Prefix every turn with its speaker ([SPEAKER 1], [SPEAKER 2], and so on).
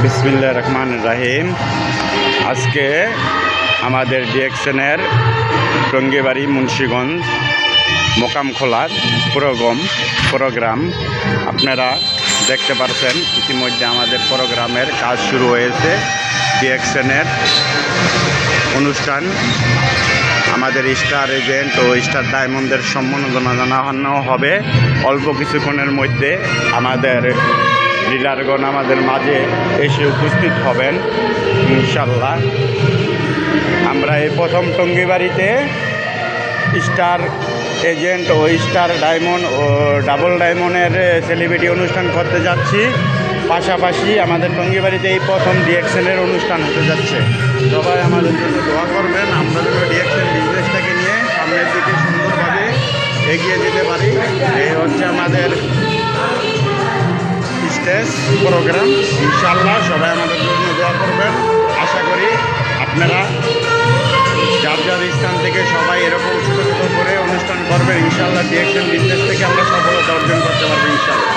[SPEAKER 1] বিসমিল্লাহির রহমানির রহিম। আজকে আমাদের ডিএকশনের টঙ্গিবাড়ি মুন্সিগঞ্জ মোকামখোলার প্রোগ্রাম আপনারা দেখতে পাচ্ছেন। ইতিমধ্যে আমাদের প্রোগ্রামের কাজ শুরু হয়েছে। ডিএকশনের অনুষ্ঠান আমাদের স্টার এজেন্ট ও স্টার ডায়মন্ডের সম্মাননা জানানো হবে। অল্প কিছুক্ষণের মধ্যে আমাদের লিডারগণ আমাদের মাঝে এসে উপস্থিত হবেন ইনশাল্লাহ। আমরা এই প্রথম টঙ্গিবাড়িতে স্টার এজেন্ট ও স্টার ডায়মন্ড ও ডাবল ডায়মন্ডের সেলিব্রিটি অনুষ্ঠান করতে যাচ্ছি। পাশাপাশি আমাদের টঙ্গিবাড়িতে এই প্রথম ডিএকশনের অনুষ্ঠান হতে যাচ্ছে। সবাই আমাদের জন্য দোয়া করবেন, আমরা যেন ডিএকশন বিজনেসটাকে নিয়ে সামনের দিকে সুন্দরভাবে এগিয়ে যেতে পারি। এই হচ্ছে আমাদের স্টেজ প্রোগ্রাম। ইনশাল্লাহ সবাই আমাদের জন্য দোয়া করবেন। আশা করি আপনারা যার যার স্থান থেকে সবাই এরকম ছোটো ছোটো করে অনুষ্ঠান করবেন। ইনশাল্লাহ ডিএকশন বিজনেস থেকে আমরা সফলতা অর্জন করতে পারবো ইনশাল্লাহ।